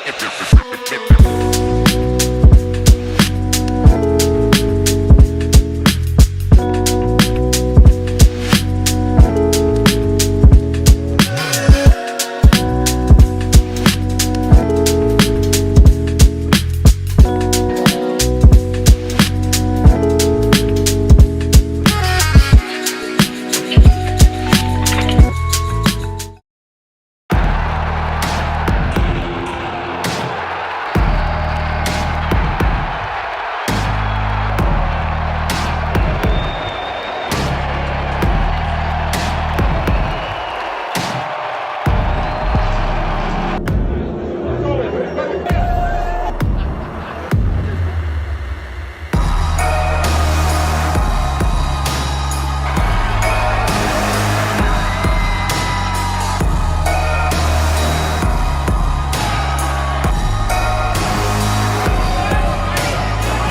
You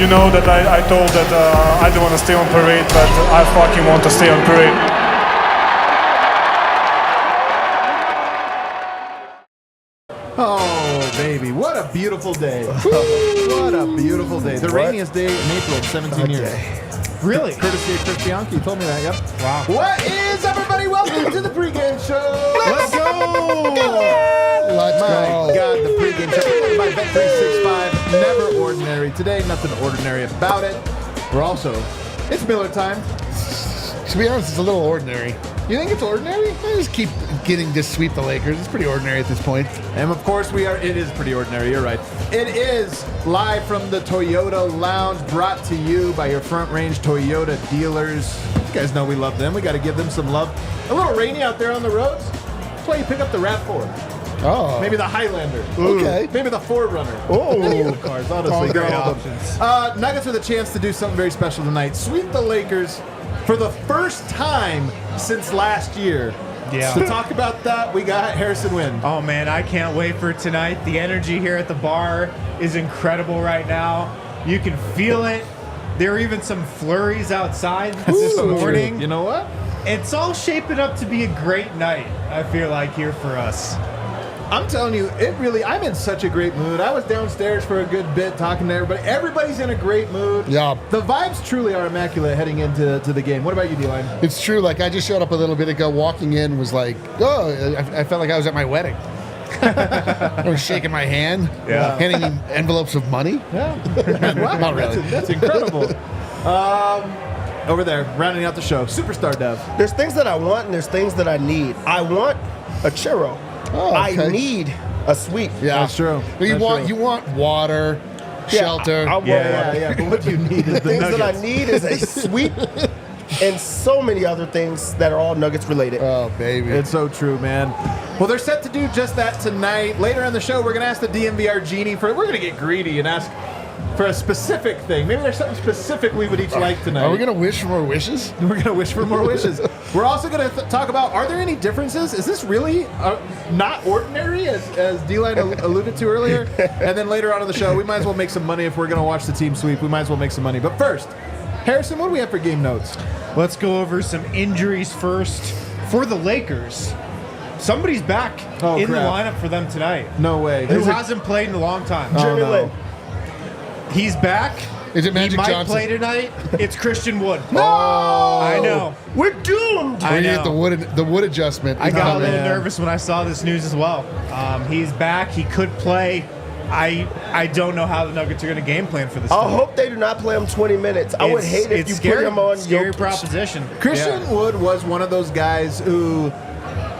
know that I told that I don't want to stay on parade, but I fucking want to stay on parade. Oh, baby, what a beautiful day. What a beautiful day. The rainiest day in April in 17 years. Really? Courtesy of Chris Bianchi. You told me that, yep. Wow. What is, everybody? Welcome to the pregame show. Let's go! Let's My go. God, the pregame show. Presented by Bet365. Never ordinary. Today, nothing ordinary about it. We're also, it's Miller time. To be honest, it's a little ordinary. You think it's ordinary? I just keep getting to sweep the Lakers. It's pretty ordinary at this point. And of course, it is pretty ordinary. You're right. It is live from the Toyota Lounge, brought to you by your Front Range Toyota dealers. You guys know we love them. We got to give them some love. A little rainy out there on the roads. That's why you pick up the RAV4. Oh. Maybe the Highlander. Okay. Maybe the Forerunner. Oh. Any of the cars, honestly. All They're great all of them. options. Nuggets with a chance to do something very special tonight. Sweep the Lakers for the first time since last year. Yeah. To talk about that, we got Harrison Wynn. Oh, man, I can't wait for tonight. The energy here at the bar is incredible right now. You can feel it. There are even some flurries outside this morning. You know what? It's all shaping up to be a great night, I feel like, here for us. I'm telling you, I'm in such a great mood. I was downstairs for a good bit talking to everybody. Everybody's in a great mood. Yeah. The vibes truly are immaculate heading into the game. What about you, D-Line? It's true. Like, I just showed up a little bit ago. Walking in was like, oh, I felt like I was at my wedding. I was shaking my hand, handing me envelopes of money. Yeah. Wow, Not really. That's incredible. Over there, rounding out the show, Superstar Dev. There's things that I want and there's things that I need. I want a churro. Oh, okay. I need a sweep. Yeah, That's true. You That's true. want water, shelter. I want Yeah. But what you need is the the things Nuggets. that I need is a sweep and so many other things that are all Nuggets related. Oh, baby. It's so true, man. Well, they're set to do just that tonight. Later in the show, we're going to ask the DNVR Genie we're going to get greedy and ask for a specific thing. Maybe there's something specific we would each like tonight. Are we going to wish for more wishes? We're going to wish for more wishes. We're also going to talk about, are there any differences? Is this really not ordinary, as D-Line alluded to earlier? And then later on in the show, we might as well make some money if we're going to watch the team sweep. We might as well make some money. But first, Harrison, what do we have for game notes? Let's go over some injuries first. For the Lakers, somebody's back in the lineup for them tonight. No way. Who hasn't played in a long time? Oh, no. He's back. Is it Magic He might Johnson? play tonight. It's Christian Wood. No! I know. We're doomed. I We need know. the wood adjustment. I got a little man. nervous when I saw this news as well. He's back. He could play. I don't know how the Nuggets are going to game plan for this. I tonight. hope they do not play him 20 minutes. I would hate if it's you scary, put him on scary Jokic. proposition. Christian Wood was one of those guys who,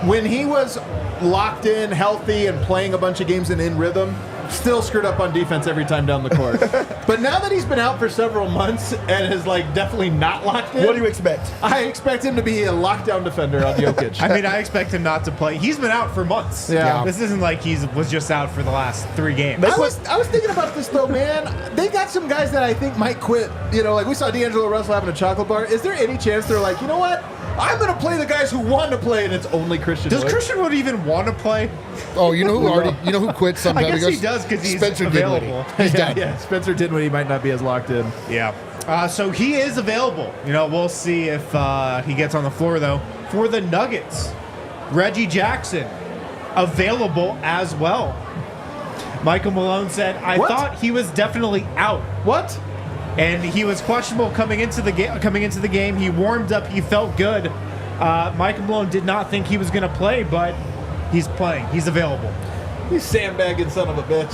when he was locked in, healthy, and playing a bunch of games and in rhythm, still screwed up on defense every time down the court. But now that he's been out for several months and is definitely not locked in, What do you expect? I expect him to be a lockdown defender on Jokic. I mean, I expect him not to play. He's been out for months. Yeah. This isn't like he was just out for the last 3 games. I was thinking about this though, man. They got some guys that I think might quit. You know, like we saw D'Angelo Russell having a chocolate bar. Is there any chance they're like, you know what? I'm going to play the guys who want to play, and it's only Christian Does Wood. Christian Wood even want to play? Oh, you know who quit sometime I guess ago? he does because he's Spencer available. Dinwiddie. He's done. Yeah, Spencer Dinwiddie might not be as locked in. Yeah. So he is available. You know, we'll see if he gets on the floor, though. For the Nuggets, Reggie Jackson, available as well. Michael Malone said, I What? thought he was definitely out. What? And he was questionable coming into the game. He warmed up. He felt good. Michael Malone did not think he was going to play, but he's playing. He's available. You sandbagging son of a bitch.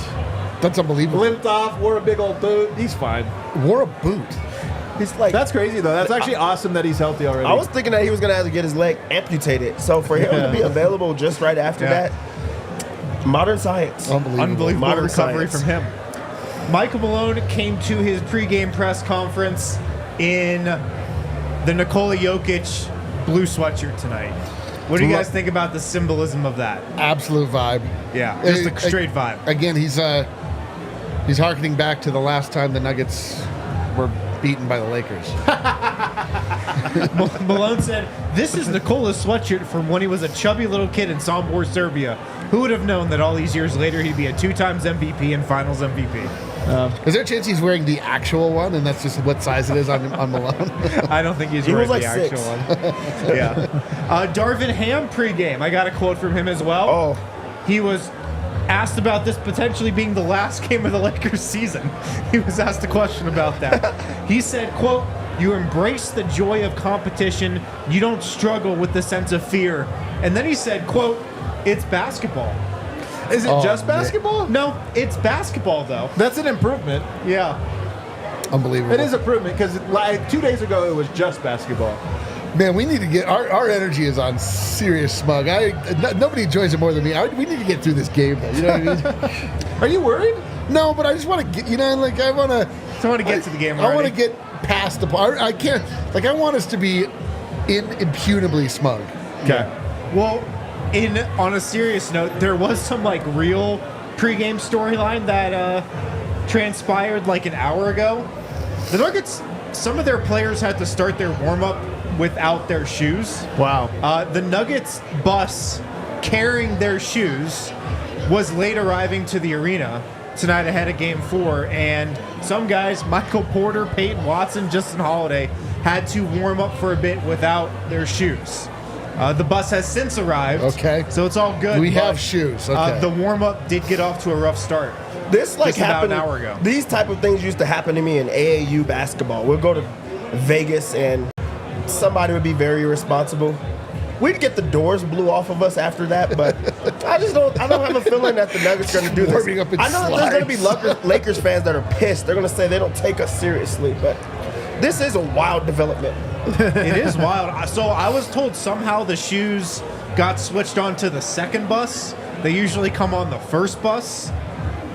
That's unbelievable. Limped off, wore a big old boot. He's fine. Wore a boot. He's like, That's crazy, though. That's actually awesome that he's healthy already. I was thinking that he was going to have to get his leg amputated. So for him to be available just right after that, modern science. Unbelievable Modern recovery science. from him. Michael Malone came to his pregame press conference in the Nikola Jokic blue sweatshirt tonight. What do you guys think about the symbolism of that? Absolute vibe. Yeah, just a straight vibe. Again, he's hearkening back to the last time the Nuggets were beaten by the Lakers. Malone said, "This is Nikola's sweatshirt from when he was a chubby little kid in Sombor, Serbia. Who would have known that all these years later he'd be a 2-time MVP and Finals MVP?" Is there a chance he's wearing the actual one, and that's just what size it is on Malone? I don't think he's He wearing was the like actual 6. one. Yeah. Darvin Ham pregame. I got a quote from him as well. Oh. He was asked about this potentially being the last game of the Lakers season. He was asked a question about that. He said, quote, "You embrace the joy of competition. You don't struggle with the sense of fear." And then he said, quote, "It's basketball." Is it just yeah. basketball? No, it's basketball, though. That's an improvement. Yeah. Unbelievable. It is improvement because like 2 days ago it was just basketball. Man, we need to get our energy is on serious smug. Nobody enjoys it more than me. We need to get through this game, though. You know what I mean? Are you worried? No, but I just want to get. You know, like I want to. So I want to get to the game I want already. to get past the part. I can't. Like I want us to be imputably smug. Okay. Well, on a serious note, there was some like real pregame storyline that transpired like an hour ago. The Nuggets, some of their players had to start their warm-up without their shoes. Wow. The Nuggets bus carrying their shoes was late arriving to the arena tonight ahead of Game 4, and some guys, Michael Porter, Peyton Watson, Justin Holiday, had to warm up for a bit without their shoes. The bus has since arrived. Okay. So it's all good. We but, have shoes. Okay. the warm-up did get off to a rough start. This like Just about happened an hour ago. These type of things used to happen to me in AAU basketball. We'll go to Vegas and somebody would be very irresponsible. We'd get the doors blew off of us after that, but I don't have a feeling that the Nuggets are going to do this. Warming up in I know that there's going to be slides. Lakers fans that are pissed. They're going to say they don't take us seriously, but this is a wild development. It is wild. So I was told somehow the shoes got switched onto the second bus. They usually come on the first bus.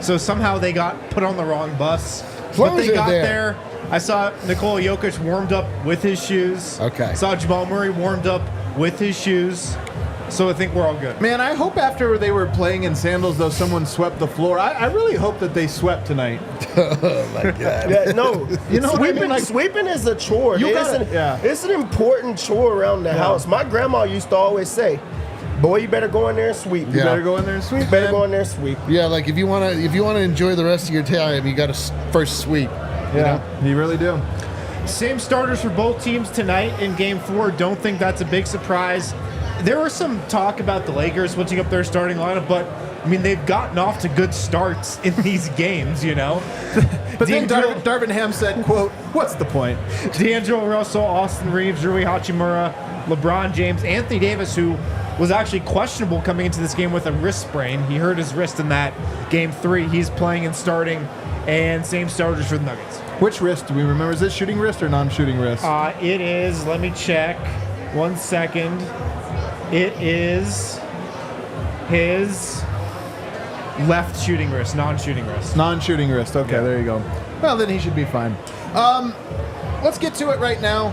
So somehow they got put on the wrong bus. long But as they they're got there. there. I saw Nikola Jokic warmed up with his shoes. Okay. Saw Jamal Murray warmed up with his shoes. So I think we're all good. Man, I hope after they were playing in sandals, though, someone swept the floor. I really hope that they swept tonight. Oh my God. Yeah, no, You know what I sweeping, mean? Like- sweeping is a chore. You It's gotta- an, yeah. it's an important chore around the house. My grandma used to always say, "Boy, you better go in there and sweep. You Yeah. better go in there and sweep, You better man. go in there and sweep." Yeah, like if you wanna enjoy the rest of your time, you got to first sweep. You know? You really do. Same starters for both teams tonight in Game 4. Don't think that's a big surprise. There was some talk about the Lakers switching up their starting lineup, but I mean they've gotten off to good starts in these games, you know. But then D'Angelo- Darvin Ham said, quote, "What's the point?" D'Angelo Russell, Austin Reeves, Rui Hachimura, LeBron James, Anthony Davis, who was actually questionable coming into this game with a wrist sprain. He hurt his wrist in that Game 3. He's playing and starting, and same starters for the Nuggets. Which wrist do we remember? Is this shooting wrist or non-shooting wrist? It is, let me check. 1 second. It is his left shooting wrist, non-shooting wrist. Non-shooting wrist. Okay, there you go. Well, then he should be fine. Let's get to it right now.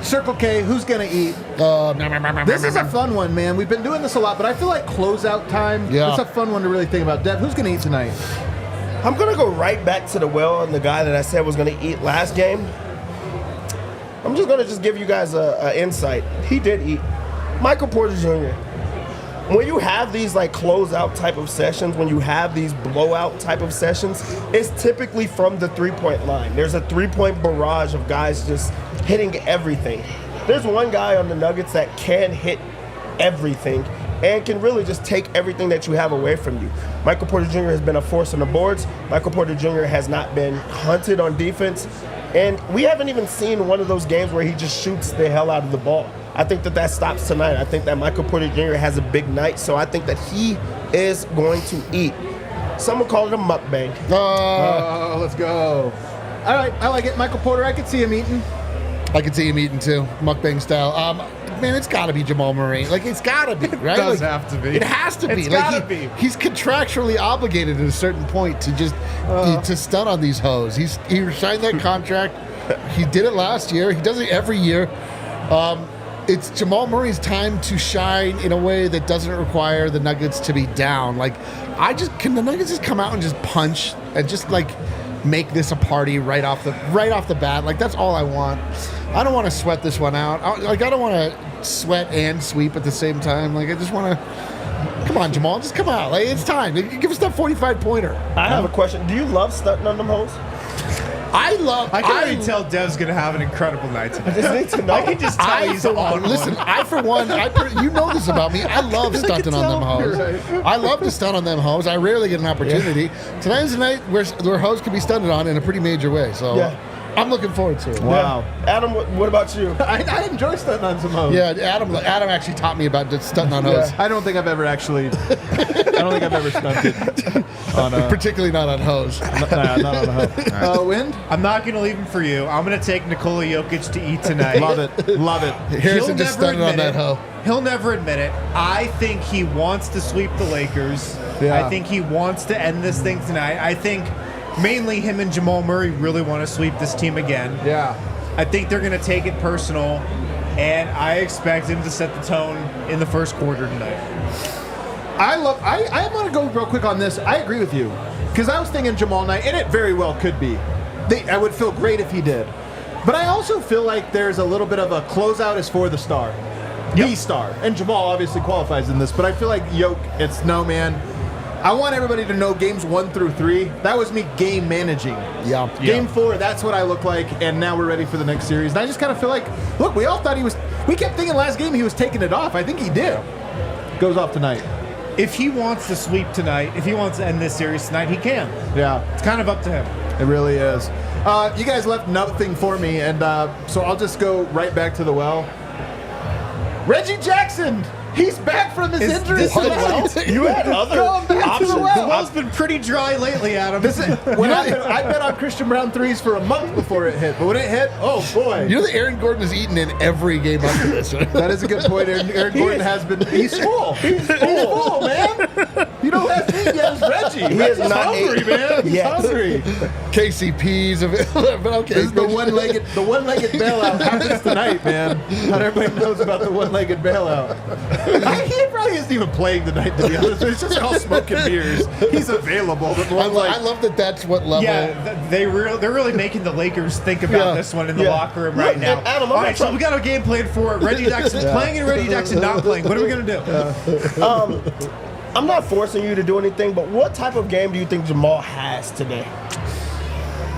Circle K, who's gonna eat? This is a fun one, man. We've been doing this a lot, but I feel like closeout time. Yeah. It's a fun one to really think about. Dev, who's gonna eat tonight? I'm gonna go right back to the well and the guy that I said was gonna eat last game. I'm just gonna give you guys a insight. He did eat. Michael Porter Jr. When you have these like closeout type of sessions, when you have these blowout type of sessions, it's typically from the three-point line. There's a three-point barrage of guys just hitting everything. There's one guy on the Nuggets that can hit everything, and can really just take everything that you have away from you. Michael Porter Jr. has been a force on the boards. Michael Porter Jr. has not been hunted on defense. And we haven't even seen one of those games where he just shoots the hell out of the ball. I think that stops tonight. I think that Michael Porter Jr. has a big night, so I think that he is going to eat. Someone called it a mukbang. Oh, let's go. All right, I like it. Michael Porter, I could see him eating. I could see him eating too, mukbang style. Man, it's got to be Jamal Murray. Like, it's got to be, right? It does have to be. It has to be. It's gotta be. He's contractually obligated at a certain point to just to stun on these hoes. He signed that contract. He did it last year. He does it every year. It's Jamal Murray's time to shine in a way that doesn't require the Nuggets to be down. Like, can the Nuggets just come out and just punch and just like make this a party right off the bat? Like, that's all I want. I don't want to sweat this one out. I don't want to sweat and sweep at the same time. Like, I just want to. Come on, Jamal, just come out. Like, it's time. Give us that 45-pointer. I have a question. Do you love stunting on them hoes? I can already tell Dev's going to have an incredible night tonight. I just need to know. I can just tell he's on Listen, one. you know this about me. I love stunting on them hoes. Right. I love to stunt on them hoes. I rarely get an opportunity. Tonight's the night where hoes can be stunted on in a pretty major way. So I'm looking forward to it. Wow. Adam, what about you? I enjoy stunting on some hoes. Yeah, Adam actually taught me about stunting on hoes. I don't think I've ever stunted on Particularly not on hoes. not on a hoe. Wind? I'm not going to leave him for you. I'm going to take Nikola Jokic to eat tonight. Love it. Love it. Harrison just stunted on admit that hoe. He'll never admit it. I think he wants to sweep the Lakers. Yeah. I think he wants to end this thing tonight. I think mainly him and Jamal Murray really want to sweep this team again. Yeah. I think they're going to take it personal, and I expect him to set the tone in the first quarter tonight. I want to go real quick on this. I agree with you. Because I was thinking Jamal night, and it very well could be. I would feel great if he did. But I also feel like there's a little bit of a closeout is for the star. The star. And Jamal obviously qualifies in this, but I feel like it's no, man. I want everybody to know games 1 through 3, that was me game managing. Yeah. Game 4, that's what I look like, and now we're ready for the next series. And I just kind of feel like, look, we all thought we kept thinking last game he was taking it off. I think he did. Goes off tonight. If he wants to sweep tonight, if he wants to end this series tonight, he can. Yeah. It's kind of up to him. It really is. You guys left nothing for me, and so I'll just go right back to the well. Reggie Jackson! He's back from his injury. You had other options. The well's been pretty dry lately, Adam. I bet on Christian Brown threes for a month before it hit, but when it hit, oh boy! You know that Aaron Gordon is eating in every game after this. That is a good point. Aaron Gordon has been. He's full. He's full, man. You know what that's mean? Yeah, it's Reggie. He is not hungry, man. He's hungry. KCP's available, but okay. This is the one-legged bailout happens tonight, man. Not everybody knows about the one-legged bailout. He probably isn't even playing tonight, to be honest. It's just all smoking beers. He's available. But I love that that's what level. Yeah, they're really making the Lakers think about this one in the locker room right now. Adam, all right, so we got a game plan for it. Reggie Jackson's playing and Reggie Jackson not playing. What are we going to do? I'm not forcing you to do anything, but what type of game do you think Jamal has today?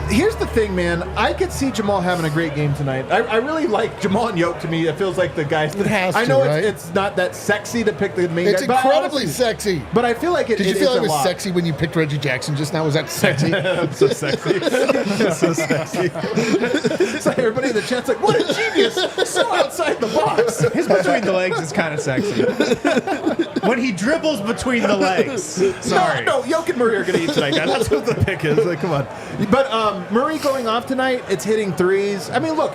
Here's the thing, man. I could see Jamal having a great game tonight. I really like Jamal and Yoke. To me, it feels like the guys. It has to, I know right? it's not that sexy to pick the main It's guy. incredibly sexy. But I feel like it Did you it feel is it was a lot. sexy when you picked Reggie Jackson just now? Was that sexy? That's so sexy. So sexy. It's like everybody in the chat's like, what a genius. So outside the box. His between the legs is kind of sexy. When he dribbles between the legs. Sorry. No, Yoke and Murray are going to eat tonight, guys. That's what the pick is. Like, come on. But Murray going off tonight, it's hitting threes. I mean, look,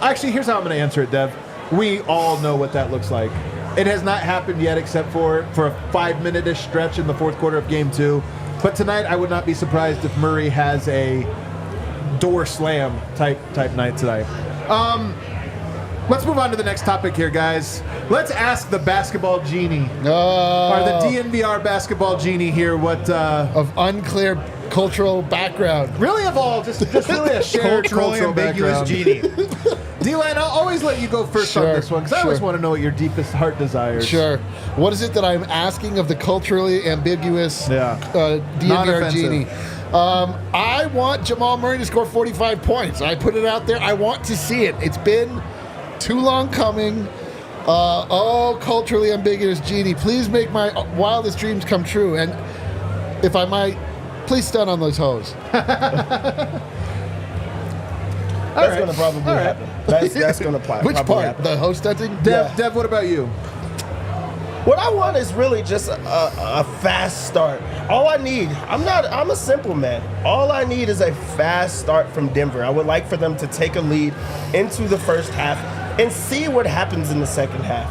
actually, here's how I'm going to answer it, Dev. We all know what that looks like. It has not happened yet except for a 5-minute-ish stretch in the fourth quarter of Game 2. But tonight, I would not be surprised if Murray has a door slam type night tonight. Let's move on to the next topic here, guys. Let's ask the basketball genie, or the DNVR basketball genie here, what of unclear cultural background. Really of all, just really a shared Culturally cultural ambiguous background. genie. D-Line, I'll always let you go first on Sure, this one, because I always sure. want to know what your deepest heart desires. Sure. What is it that I'm asking of the culturally ambiguous DNVR Non-offensive. genie? I want Jamal Murray to score 45 points. I put it out there. I want to see it. It's been too long coming. Culturally ambiguous Genie, please make my wildest dreams come true. And if I might, please stun on those hoes. That's going to probably happen. That's going to probably Which part? happen. The host stunting? Dev, what about you? What I want is really just a fast start. All I need, I'm a simple man. All I need is a fast start from Denver. I would like for them to take a lead into the first half and see what happens in the second half.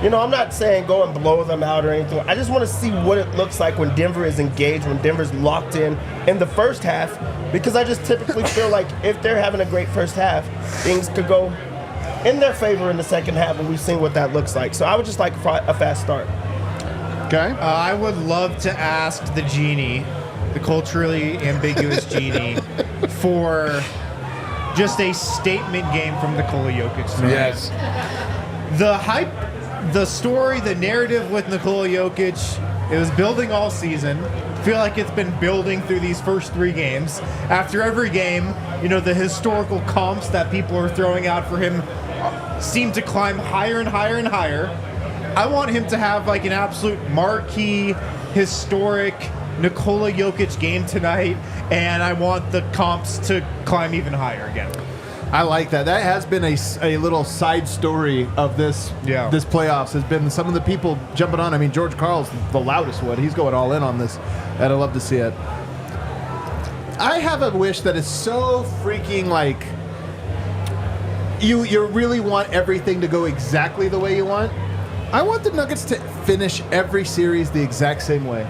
You know, I'm not saying go and blow them out or anything. I just want to see what it looks like when Denver is engaged, when Denver's locked in the first half, because I just typically feel like if they're having a great first half, things could go in their favor in the second half, and we've seen what that looks like. So I would just like a fast start. Okay. I would love to ask the Genie, the culturally ambiguous Genie, for just a statement game from Nikola Jokic tonight. Yes. The hype, the story, the narrative with Nikola Jokic, it was building all season. I feel like it's been building through these first 3 games. After every game, you know, the historical comps that people are throwing out for him seem to climb higher and higher and higher. I want him to have like an absolute marquee, historic Nikola Jokic game tonight, and I want the comps to climb even higher again. I like that. That has been a little side story of this this playoffs. Has been some of the people jumping on. I mean, George Karl's the loudest one. He's going all in on this, and I love to see it. I have a wish that is so freaking like you really want everything to go exactly the way you want. I want the Nuggets to finish every series the exact same way,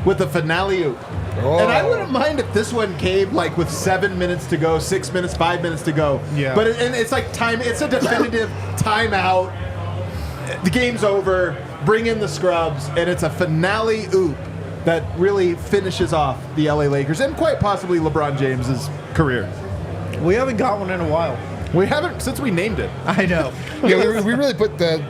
with a finale oop. Oh. And I wouldn't mind if this one came like with 7 minutes to go, 6 minutes, 5 minutes to go. Yeah. But it's like time. It's a definitive timeout. The game's over. Bring in the scrubs, and it's a finale oop that really finishes off the LA Lakers and quite possibly LeBron James's career. We haven't got one in a while. We haven't since we named it. I know. Yeah, we really put the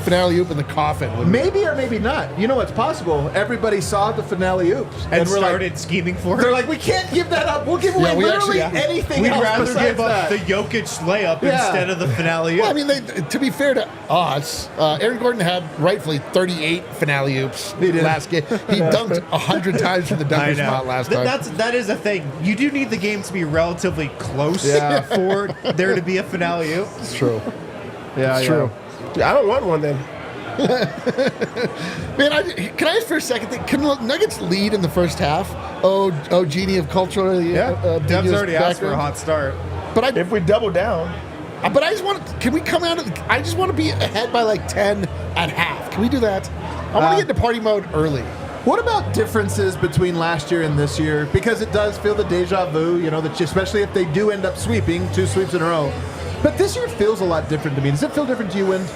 finale oop in the coffin. Maybe or maybe not. You know what's possible? Everybody saw the finale oops And we're started scheming for they're it. like, we can't give that up. We'll give away we literally actually- anything We'd else rather besides give up that. the Jokic layup instead of the finale. Well, I mean, to be fair to us, Aaron Gordon had rightfully 38 finale oops He did. last game. He dunked 100 times from the I dunker know. spot last time. That is a thing. You do need the game to be relatively close for there to be a finale. It's true. Yeah, It's true. I don't want one then. Man, can I ask for a second? Can Nuggets lead in the first half? Genie of culturally Dev's already asked for a background? hot start. But If we double down, I just want. Can we come out? I just want to be ahead by like 10 at half. Can we do that? I want to get into party mode early. What about differences between last year and this year? Because it does feel the deja vu, you know, that especially if they do end up sweeping 2 sweeps in a row. But this year feels a lot different to me. Does it feel different to you, Wind?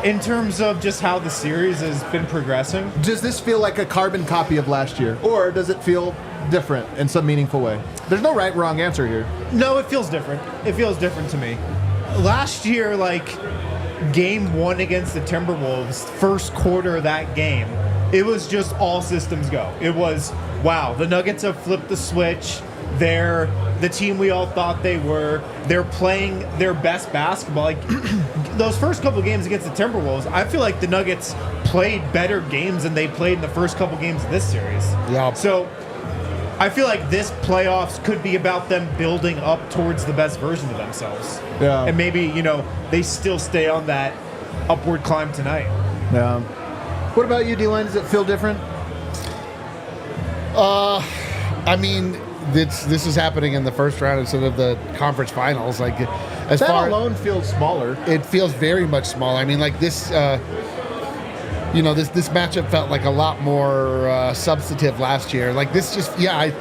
In terms of just how the series has been progressing, Does this feel like a carbon copy of last year? Or does it feel different in some meaningful way? There's no right, wrong answer here. no, it feels different. It feels different to me. Last year, like game 1 against the Timberwolves, first quarter of that game, it was just all systems go. It was, wow, the Nuggets have flipped the switch. They're the team we all thought they were. They're playing their best basketball. Like those first couple games against the Timberwolves, I feel like the Nuggets played better games than they played in the first couple games of this series. Yeah. So I feel like this playoffs could be about them building up towards the best version of themselves. Yeah. And maybe, you know, they still stay on that upward climb tonight. Yeah. What about you, D-Line? Does it feel different? I mean, this is happening in the first round instead of the conference finals. Like, as That far alone feels smaller. it feels very much smaller. I mean, like this. This matchup felt like a lot more substantive last year. Like this, just it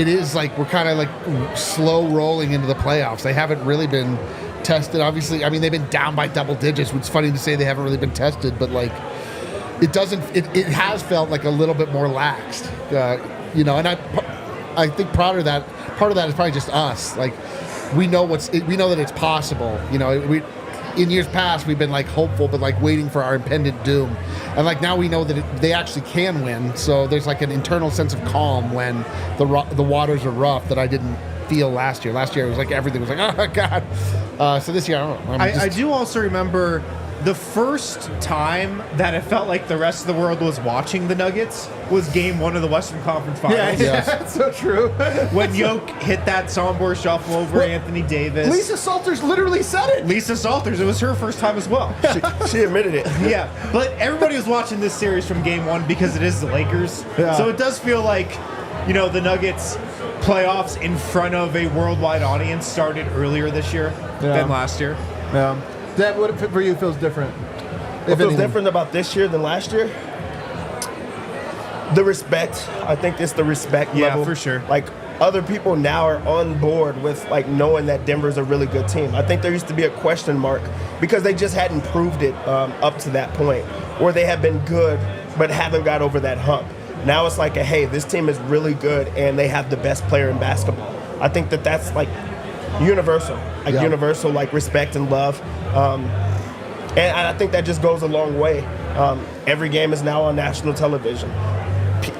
is like we're kind of like slow rolling into the playoffs. They haven't really been tested. Obviously, I mean they've been down by double digits. Which is funny to say they haven't really been tested, but like it doesn't. It has felt like a little bit more laxed. And I think part of that is probably just us. Like we know that it's possible. You know, in years past we've been like hopeful, but like waiting for our impending doom, and like now we know that they actually can win. So there's like an internal sense of calm when the waters are rough that I didn't feel last year. Last year it was like everything was like, oh God. So this year, I don't know. I do also remember the first time that it felt like the rest of the world was watching the Nuggets was Game 1 of the Western Conference Finals. Yeah, that's so true. When Jokic hit that sombor shuffle over Anthony Davis. Lisa Salters literally said it. Lisa Salters, it was her first time as well. She admitted it. Yeah, but everybody was watching this series from Game 1 because it is the Lakers. Yeah. So it does feel like, the Nuggets playoffs in front of a worldwide audience started earlier this year than last year. Yeah. Dad, what for you feels different? What feels different about this year than last year? The respect. I think it's the respect level. Yeah, for sure. Like, other people now are on board with, like, knowing that Denver's a really good team. I think there used to be a question mark because they just hadn't proved it up to that point. Or they have been good but haven't got over that hump. Now it's like, hey, this team is really good and they have the best player in basketball. I think that's, like, universal. Universal, like, respect and love. And I think that just goes a long way. Every game is now on national television.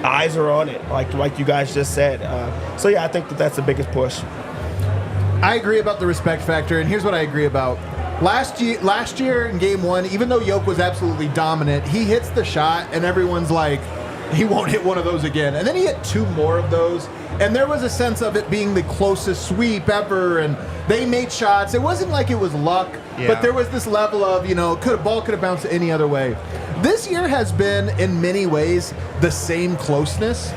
Eyes are on it, like you guys just said. So yeah, I think that's the biggest push. I agree about the respect factor, and here's what I agree about. Last year in Game 1, even though Jokic was absolutely dominant, he hits the shot, and everyone's like, he won't hit one of those again. And then he hit 2 more of those, and there was a sense of it being the closest sweep ever, and they made shots. It wasn't like it was luck, but there was this level of, ball could have bounced any other way. This year has been, in many ways, the same closeness,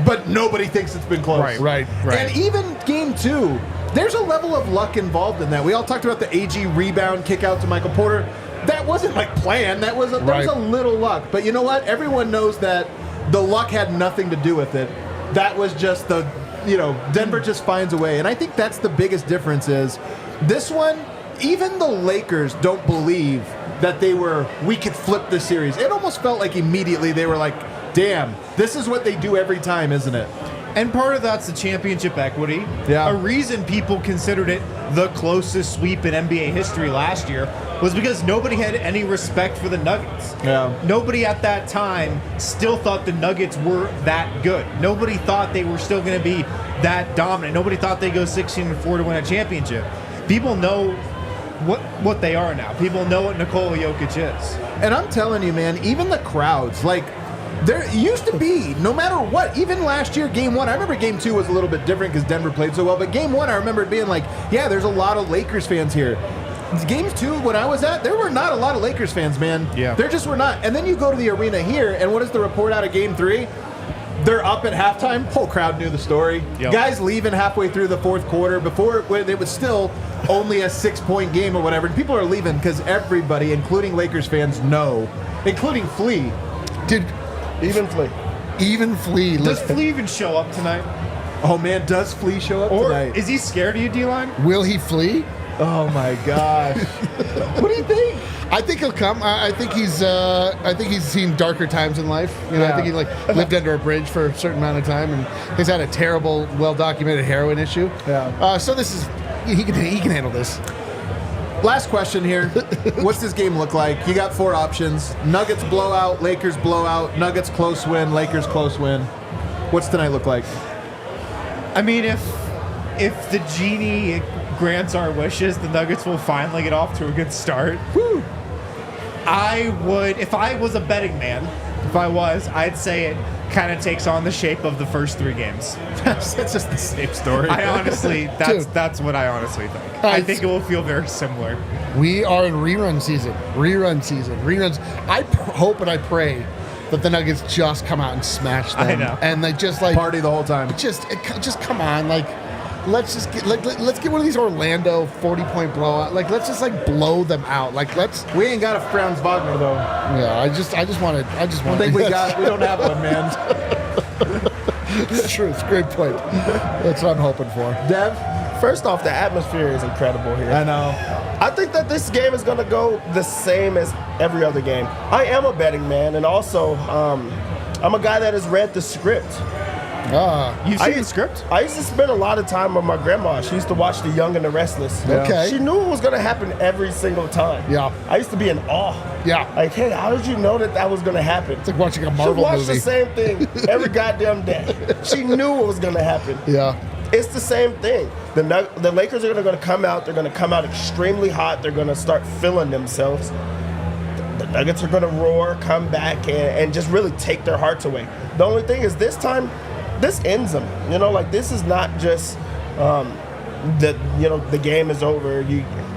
but nobody thinks it's been close. Right. And even Game 2, there's a level of luck involved in that. We all talked about the AG rebound kick out to Michael Porter. That wasn't like planned. There was a little luck. But you know what? Everyone knows that the luck had nothing to do with it. That was just Denver just finds a way. And I think that's the biggest difference is this one, even the Lakers don't believe that we could flip this series. It almost felt like immediately they were like, damn, this is what they do every time, isn't it? And part of that's the championship equity. Yeah. A reason people considered it the closest sweep in NBA history last year was because nobody had any respect for the Nuggets. Yeah. Nobody at that time still thought the Nuggets were that good. Nobody thought they were still going to be that dominant. Nobody thought they'd go 16-4 to win a championship. People know what they are now. People know what Nikola Jokic is. And I'm telling you, man, even the crowds, like, there used to be, no matter what, even last year, Game 1, I remember Game 2 was a little bit different because Denver played so well, but Game 1, I remember it being like, yeah, there's a lot of Lakers fans here. Games 2, when I was at, there were not a lot of Lakers fans, man. Yeah. There just were not. And then you go to the arena here, and what is the report out of Game 3? They're up at halftime. Whole crowd knew the story. Yep. Guys leaving halfway through the fourth quarter before it was still only a 6-point game or whatever. And people are leaving because everybody, including Lakers fans, know, including Flea. Even Flea. Does Flea even show up tonight? Oh, man, does Flea show up Or tonight? is he scared of you, D-Line? Will he flee? Oh, my gosh. What do you think? I think he'll come. I think he's seen darker times in life. Yeah. I think he lived under a bridge for a certain amount of time, and he's had a terrible, well-documented heroin issue. Yeah. So this is he can handle this. Last question here. What's this game look like? You got 4 options. Nuggets blowout, Lakers blowout, Nuggets close win, Lakers close win. What's tonight look like? I mean, if the Genie grants our wishes, the Nuggets will finally get off to a good start. Woo. I would, if I was a betting man, I'd say it kind of takes on the shape of the first 3 games. It's just the same story. That's what I honestly think. I think it will feel very similar. We are in rerun season. Reruns. I hope and I pray that the Nuggets just come out and smash them. I know. And they just Party the whole time. just come on, let's get one of these Orlando 40-point blowout. Let's just blow them out. We ain't got a Franz Wagner though. Yeah, I just want to. I think we don't have one, man. It's true. It's a great point. That's what I'm hoping for. Dev? First off, the atmosphere is incredible here. I know. I think that this game is going to go the same as every other game. I am a betting man, and also I'm a guy that has read the script. You've seen the script? I used to spend a lot of time with my grandma. She used to watch The Young and the Restless. Okay. She knew it was going to happen every single time. Yeah. I used to be in awe. Yeah. Like, hey, how did you know that was going to happen? It's like watching a Marvel she watched movie. the same thing every goddamn day. She knew it was going to happen. Yeah. It's the same thing. The Lakers are going to come out. They're going to come out extremely hot. They're going to start feeling themselves. The Nuggets are going to roar, come back, and just really take their hearts away. The only thing is this time, this ends them. You know, like this is not just the game is over.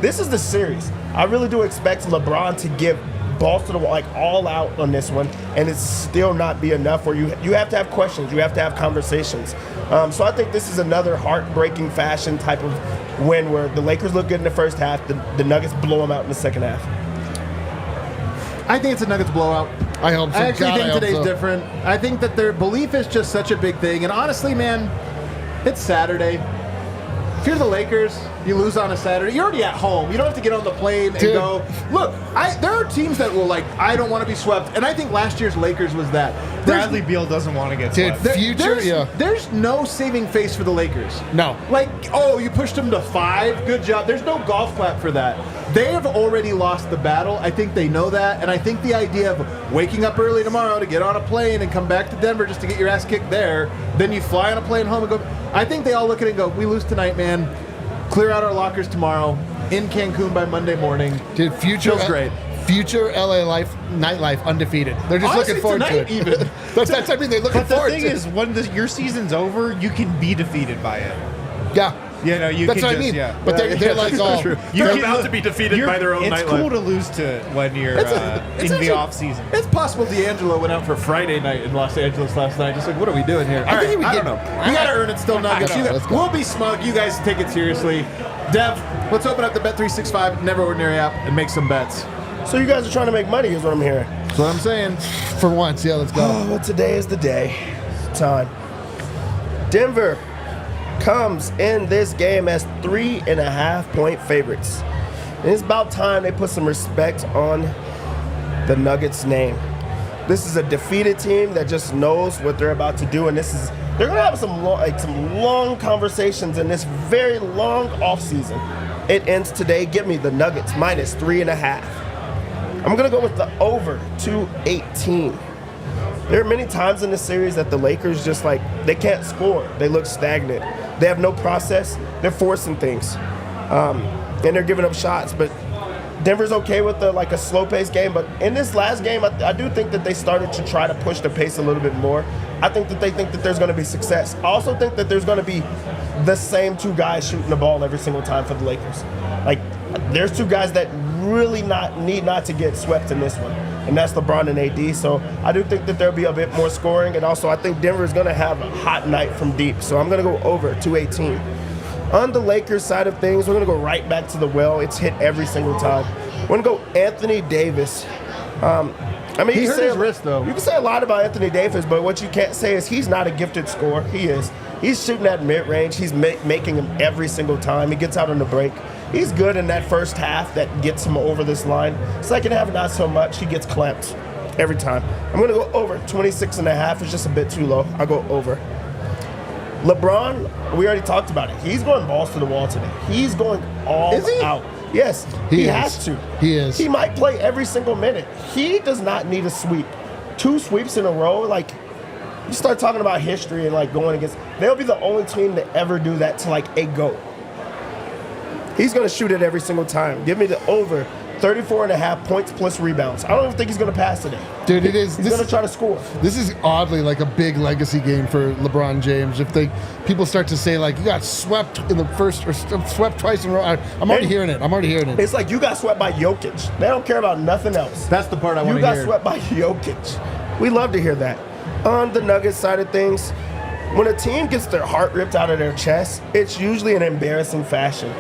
This is the series. I really do expect LeBron to give balls to the wall, like all out on this one, and it's still not be enough. Where you have to have questions, you have to have conversations. So I think this is another heartbreaking fashion type of win where the Lakers look good in the first half, the Nuggets blow them out in the second half. I think it's a Nuggets blowout. I hope so. I actually God, think I hope today's so. different. I think that their belief is just such a big thing. And honestly, man, it's Saturday. If you're the Lakers, you lose on a Saturday. You're already at home. You don't have to get on the plane and go. Look, there are teams that will I don't want to be swept. And I think last year's Lakers was that. Bradley Beal doesn't want to get swept. There's no saving face for the Lakers. No. You pushed them to 5. Good job. There's no golf clap for that. They have already lost the battle. I think they know that. And I think the idea of waking up early tomorrow to get on a plane and come back to Denver just to get your ass kicked there, then you fly on a plane home and go. I think they all look at it and go, we lose tonight, man. Clear out our lockers tomorrow. In Cancun by Monday morning. Dude, feels great. Future LA nightlife undefeated. They're just Honestly, looking forward to it. even. That's I mean, they're looking But the forward thing to is, when your season's over, you can be defeated by it. it. Yeah. You know, you That's can what just, I mean. yeah. But they're like, oh, They're about to be defeated by their own It's nightlife. cool to lose to when you're It's in actually- the off season. It's possible D'Angelo went out for Friday night in Los Angeles last night. Just like, what are we doing here? I think he would I get- don't know. We got to earn it still, Nuggets. I know, let's go. We'll be smug. You guys take it seriously. Dev, let's open up the Bet365 Never Ordinary app and make some bets. So you guys are trying to make money, is what I'm hearing. That's what I'm saying. for once, yeah, let's go. Oh, well, today is the day. It's time. Denver comes in this game as 3.5-point favorites. And it's about time they put some respect on the Nuggets' name. This is a defeated team that just knows what they're about to do, and they're gonna have some long conversations in this very long offseason. It ends today. Give me the Nuggets minus 3.5. I'm gonna go with the over 218. There are many times in the series that the Lakers just they can't score. They look stagnant. They have no process. They're forcing things, and they're giving up shots. But Denver's okay with a slow-paced game. But in this last game, I do think that they started to try to push the pace a little bit more. I think that they think that there's going to be success. I also think that there's going to be the same two guys shooting the ball every single time for the Lakers. There's two guys that really need not to get swept in this one, and that's LeBron and AD. So I do think that there'll be a bit more scoring, and also I think Denver is going to have a hot night from deep. So I'm going to go over 218. On the Lakers side of things, we're going to go right back to the well. It's hit every single time. We're going to go Anthony Davis. He hurt his wrist, though. You can say a lot about Anthony Davis, but what you can't say is he's not a gifted scorer. He is. He's shooting at mid-range. He's making them every single time. He gets out on the break. He's good in that first half that gets him over this line. Second half, not so much. He gets clamped every time. I'm going to go over 26.5. It's just a bit too low. I'll go over. LeBron, we already talked about it. He's going balls to the wall today. He's going all Is he? out. Yes, he has to. He is. He might play every single minute. He does not need a sweep. 2 sweeps in a row, you start talking about history and going against, they'll be the only team to ever do that to a GOAT. He's going to shoot it every single time. Give me the over 34.5 points plus rebounds. I don't even think he's going to pass today. Dude, it is. He's going to try to score. This is oddly a big legacy game for LeBron James. If people start to say you got swept in the first or swept twice in a row, I'm already hearing it. It's like you got swept by Jokic. They don't care about nothing else. That's the part I want You to hear. got swept by Jokic. We love to hear that. On the Nuggets side of things, when a team gets their heart ripped out of their chest, it's usually an embarrassing fashion.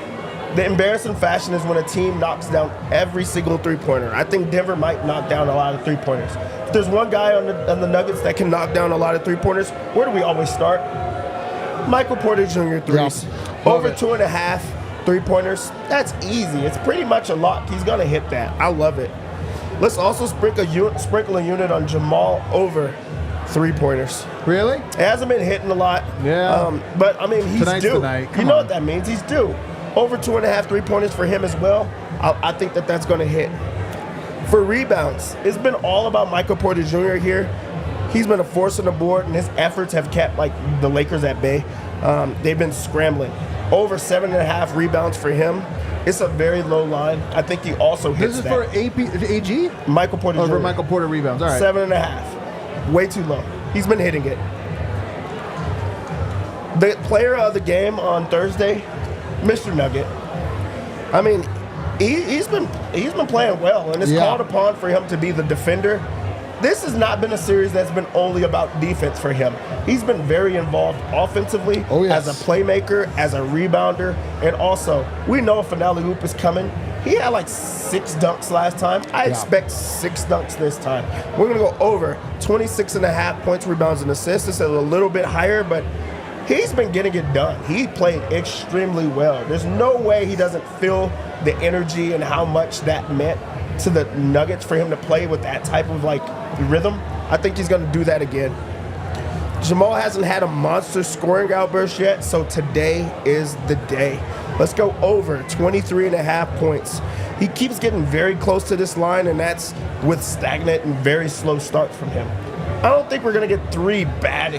The embarrassing fashion is when a team knocks down every single three-pointer. I think Denver might knock down a lot of three-pointers. If there's one guy on the Nuggets that can knock down a lot of three-pointers, where do we always start? Michael Porter Jr. threes. Yeah. Over 2.5 three-pointers. That's easy. It's pretty much a lock. He's going to hit that. I love it. Let's also sprinkle a unit on Jamal over three-pointers. Really? It hasn't been hitting a lot. Yeah. But, he's Tonight's due. the night. You Come know on. what that means. He's due. Over 2.5 three-pointers for him as well. I think that's going to hit. For rebounds, it's been all about Michael Porter Jr. here. He's been a force on the board, and his efforts have kept the Lakers at bay. They've been scrambling. Over 7.5 rebounds for him. It's a very low line. I think he also hits This is that. for AG? Michael Porter Jr. For Michael Porter rebounds. All right. 7.5. Way too low. He's been hitting it. The player of the game on Thursday, Mr. Nugget. I mean, he's been playing well, and it's called upon for him to be the defender. This has not been a series that's been only about defense for him. He's been very involved offensively, as a playmaker, as a rebounder, and also, we know if finale hoop is coming. He had like 6 dunks last time. I expect 6 dunks this time. We're going to go over 26.5 points, rebounds, and assists. It's a little bit higher, but he's been getting it done. He played extremely well. There's no way he doesn't feel the energy and how much that meant to the Nuggets for him to play with that type of like rhythm. I think he's going to do that again. Jamal hasn't had a monster scoring outburst yet, so today is the day. Let's go over 23.5 points. He keeps getting very close to this line, and that's with stagnant and very slow starts from him. I don't think we're going to get 3 bad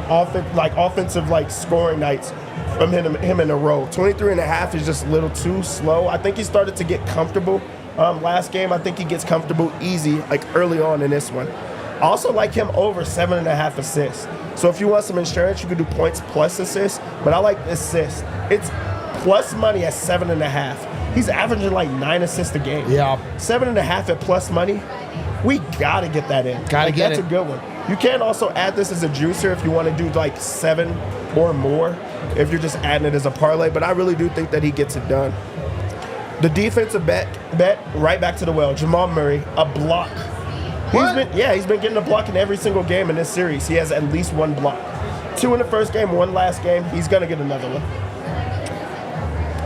offensive scoring nights from him in a row. 23.5 is just a little too slow. I think he started to get comfortable last game. I think he gets comfortable easy early on in this one. I also like him over 7.5 assists. So if you want some insurance, you could do points plus assists, but I like assists. It's plus money at 7.5. He's averaging like 9 assists a game. Yeah. 7.5 at plus money. We gotta get that in. That's a good one. You can also add this as a juicer if you want to do like 7 or more, if you're just adding it as a parlay, but I really do think that he gets it done. The defensive bet right back to the well. Jamal Murray, a block. He's been getting a block in every single game in this series. He has at least 1 block. 2 in the first game, 1 last game. He's gonna get another one.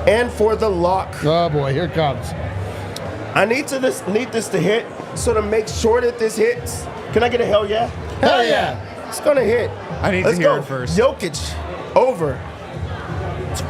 And for the lock. Oh boy, here it comes. I need this to hit. So to make sure that this hits, can I get a hell yeah? Hell yeah. It's gonna hit. I need to hear it first. Jokic over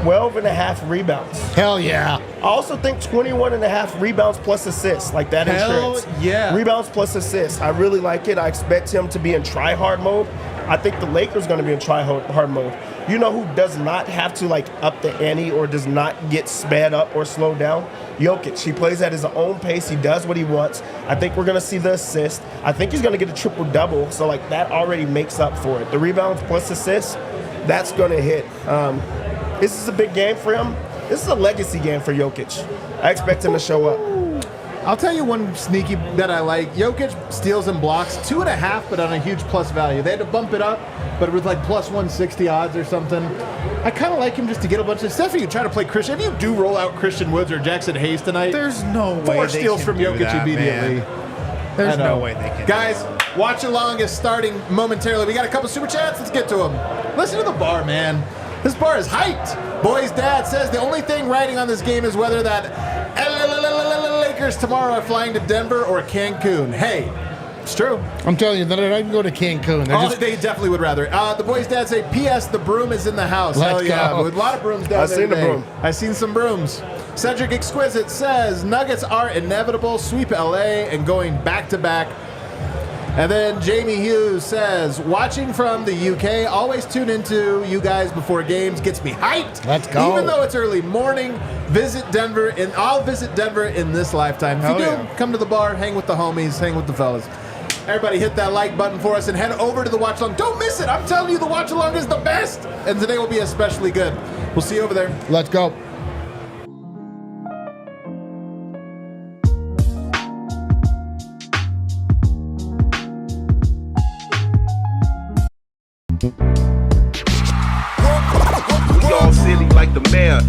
12.5 rebounds. Hell yeah. I also think 21.5 rebounds plus assists, like that insurance. Hell yeah. Rebounds plus assists. I really like it. I expect him to be in try-hard mode. I think the Lakers are going to be in try-hard mode. You know who does not have to up the ante or does not get sped up or slowed down? Jokic. He plays at his own pace. He does what he wants. I think we're going to see the assist. I think he's going to get a triple-double, so that already makes up for it. The rebounds plus assists, that's going to hit. This is a big game for him. This is a legacy game for Jokic. I expect him to show up. I'll tell you one sneaky that I like. Jokic steals and blocks 2.5, but on a huge plus value. They had to bump it up, but with plus 160 odds or something. I kind of like him just to get a bunch of stuff. If you try to play Christian, if you do roll out Christian Woods or Jackson Hayes tonight, there's no way 4 steals from Jokic that, immediately. Man. There's no way they can. Guys, watch along is starting momentarily. We got a couple super chats. Let's get to them. Listen to the bar, man. This bar is hyped. Boy's dad says the only thing riding on this game is whether that Lakers tomorrow are flying to Denver or Cancun. Hey, it's true. I'm telling you, they're not even going to Cancun. They definitely would rather. The boy's dad say, P.S. The broom is in the house. Let's Hell yeah. go. With a lot of brooms down there seen the today. broom. I've seen some brooms. Cedric Exquisite says, Nuggets are inevitable. Sweep L.A. and going back-to-back. And then Jamie Hughes says, watching from the UK, always tune into you guys before games. Gets me hyped. Let's go. Even though it's early morning, visit Denver, and I'll visit Denver in this lifetime. If you do, come to the bar, hang with the homies, hang with the fellas. Everybody hit that like button for us and head over to the watch along. Don't miss it. I'm telling you, the watch along is the best. And today will be especially good. We'll see you over there. Let's go. We all silly like the mayor.